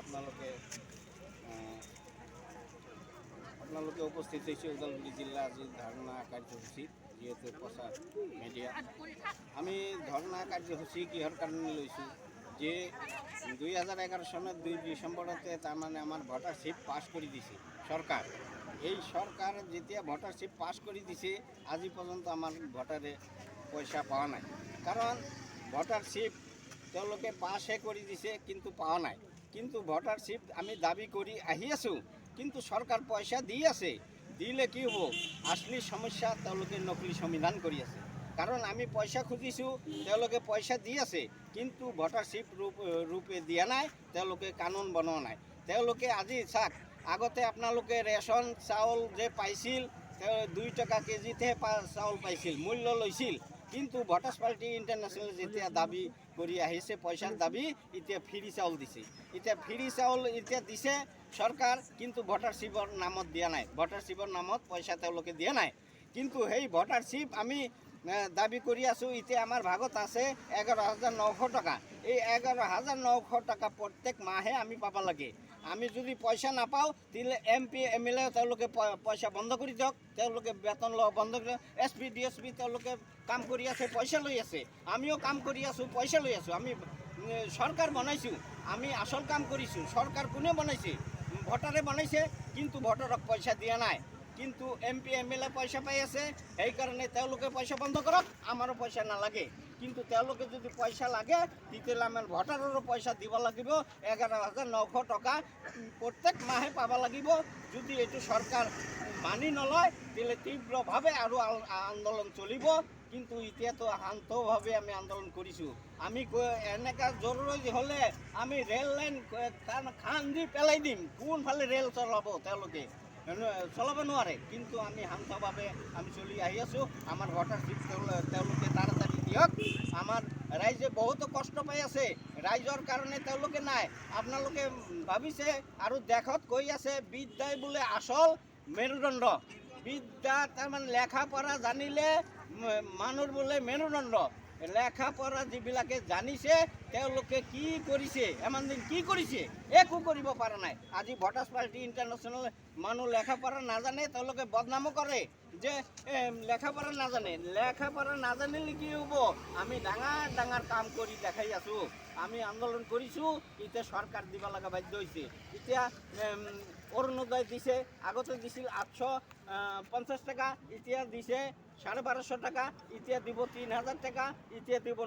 আপোনালোকে উপস্থিত হৈছে ওদালগুৰি জিলা আজি ধৰ্ণা কাৰ্যসূচীত যিহেতু প্ৰচাৰ মিডিয়া আমি ধৰ্ণা কাৰ্যসূচী কিহৰ কাৰণে লৈছোঁ যে 2011 চনত 2 ডিচেম্বৰতে তাৰমানে আমাৰ ভোটাৰশ্বিপ পাছ কৰি দিছে সরকার। এই সরকার যেতিয়া ভোটারশিপ পাস করে দিছে আজি পর্যন্ত আমার ভোটারে পয়সা পাওয়া নাই, কারণ ভোটারশিপ তেওঁলোকে পাসে করে দিছে কিন্তু পাওয়া নাই। কিন্তু ভোটারশিপ আমি দাবি করে আহি আছো, কিন্তু সরকার পয়সা দিয়ে আছে, দিলে কি হব আসলি সমস্যা তেওঁলোকে নকলি সংবিধান করে আছে। কারণ আমি পয়সা খুঁজিছোঁ, তেওঁলোকে পয়সা দি আছে কিন্তু ভোটারশিপ রূপে দিয়া নাই, তেওঁলোকে কানুন বনোৱা নাই। তেওঁলোকে আজি চাওক, আগতে আপোনালোকে ৰেচন চাউল যে পাইছিল 2 টকা কেজিতে চাউল পাইছিল, মূল্য লৈছিল। কিন্তু ভোটাৰ্ছ পাৰ্টি ইণ্টাৰনেশ্যনেল যেতিয়া দাবী কৰি আহিছে পইচাৰ দাবী, এতিয়া ফ্ৰী চাউল দিছে। এতিয়া ফ্ৰী চাউল এতিয়া দিছে চৰকাৰ, কিন্তু ভোটাৰশ্বিপৰ নামত দিয়া নাই, ভোটাৰশ্বিপৰ নামত পইচা তেওঁলোকে দিয়া নাই। কিন্তু সেই ভোটাৰশ্বিপ আমি দাবি কৰি আছোঁ। এতিয়া আমাৰ ভাগত আছে 11,900 টকা। এই 11,900 টকা প্ৰত্যেক মাহে আমি পাব লাগে। আমি যদি পইচা নাপাওঁ তেতিয়াহ'লে MP MLA তেওঁলোকে পইচা বন্ধ কৰি দিয়ক, তেওঁলোকে বেতন লোৱা বন্ধ কৰি দিয়ক। SP DSP তেওঁলোকে কাম কৰি আছে, পইচা লৈ আছে, আমিও কাম কৰি আছোঁ, পইচা লৈ আছোঁ। আমি চৰকাৰ বনাইছোঁ, আমি আচল কাম কৰিছোঁ। চৰকাৰ কোনে বনাইছে? ভোটাৰে বনাইছে, কিন্তু ভোটাৰক পইচা দিয়া নাই। কিন্তু MP MLA পয়সা পাই আছে, সেইকাৰণে তেওঁলোকে পয়সা বন্ধ কৰক, আমাৰো পয়সা নালাগে। কিন্তু তেওঁলোকে যদি পয়সা লাগে তেতিয়াহ'লে আমাৰ ভোটাৰৰো পয়সা দিব লাগিব। 11,900 টকা প্ৰত্যেক মাহে পাব লাগিব। যদি এইটো চৰকাৰ মানি নলয় তেতিয়াহ'লে তীব্ৰভাৱে আৰু আন্দোলন চলিব। কিন্তু এতিয়াতো শান্তভাৱে আমি আন্দোলন কৰিছোঁ। আমি এনেকুৱা জৰুৰী হ'লে আমি ৰেল লাইন খান্দি পেলাই দিম। কোনফালে ৰেল চলাব? তেওঁলোকে চলাব নোৱাৰে। কিন্তু আমি শান্তভাৱে আমি চলি আহি আছোঁ। আমাৰ ভোটাৰশ্বিপ তেওঁলোকে তাড়াতাড়ি দিয়ক। আমাৰ ৰাইজে বহুতো কষ্ট পাই আছে, ৰাইজৰ কাৰণে তেওঁলোকে নাই। আপোনালোকে ভাবিছে আৰু দেশত কৈ আছে বিদ্যাই বোলে আচল মেৰুদণ্ড। বিদ্যা তাৰমানে লেখা পঢ়া জানিলে মানুহৰ বোলে মেৰুদণ্ড। লেখা পঢ়া যিবিলাকে জানিছে তেওঁলোকে কি কৰিছে, ইমান দিন কি কৰিছে? একো কৰিব পৰা নাই। আজি ভোটাৰ্ছ পাৰ্টি ইণ্টাৰনেশ্যনেল মানুহ লেখা পঢ়া নাজানে, তেওঁলোকে বদনামো কৰে যে লেখা পঢ়া নাজানে। লেখা পঢ়া নাজানিলে কি হ'ব? আমি ডাঙৰ ডাঙৰ কাম কৰি দেখাই আছোঁ, আমি আন্দোলন কৰিছোঁ। এতিয়া চৰকাৰ দিব লগা বাধ্য হৈছে। এতিয়া অৰুণোদয় দিছে, আগতে দিছিল 850 টাকা, এতিয়া দিছে 1250 টাকা, এতিয়া দিব 3,000 টাকা, এতিয়া দিব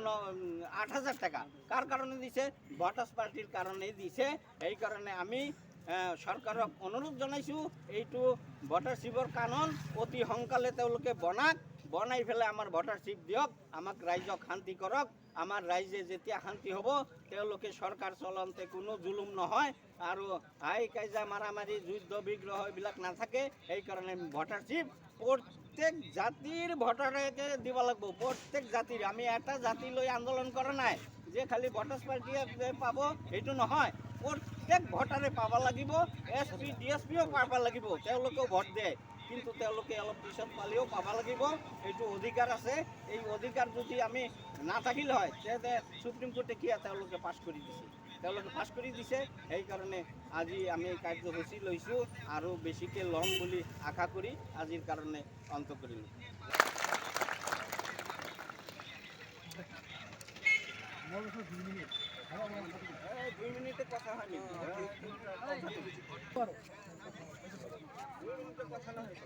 8,000 টাকা। কাৰ কাৰণে দিছে? ভোটাৰ্ছ পাৰ্টিৰ কাৰণেই দিছে। সেইকাৰণে আমি চৰকাৰক অনুৰোধ জনাইছোঁ, এইটো ভোটাৰশ্বিপৰ কানুন অতি সোনকালে তেওঁলোকে বনাই পেলাই আমাৰ ভোটাৰশ্বিপ দিয়ক, আমাক ৰাইজক শান্তি কৰক। আমাৰ ৰাইজে যেতিয়া শান্তি হ'ব তেওঁলোকে চৰকাৰ চলাওঁতে কোনো জুলুম নহয় আৰু হাই কাইজা মাৰামাৰি যুদ্ধ বিগ্ৰহ এইবিলাক নাথাকে। সেইকাৰণে ভোটাৰশ্বিপ প্ৰত্যেক জাতিৰ ভোটাৰকে দিব লাগিব, প্ৰত্যেক জাতিৰ। আমি এটা জাতি লৈ আন্দোলন কৰা নাই যে খালি ভোটাৰ্ছ পাৰ্টিয়ে পাব, সেইটো নহয়। প্ৰত্যেক ভোটাৰে পাব লাগিব, SP DSPও পাব লাগিব। তেওঁলোকেও ভোট দিয়ে, কিন্তু তেওঁলোকে অলপ পিছত পালেও পাব লাগিব, এইটো অধিকাৰ আছে। এই অধিকাৰ যদি আমি নাথাকিলে হয় তেন্তে সুপ্ৰিম কোৰ্টে কিয় তেওঁলোকে পাছ কৰি দিছে? তেওঁলোকে পাছ কৰি দিছে। সেইকাৰণে আজি আমি কাৰ্যসূচী লৈছোঁ আৰু বেছিকৈ ল'ম বুলি আশা কৰি আজিৰ কাৰণে অন্ত কৰিলোঁ। 2 মিনিটে কথা হয়নি, 2 মিনিটে কথা নহয়।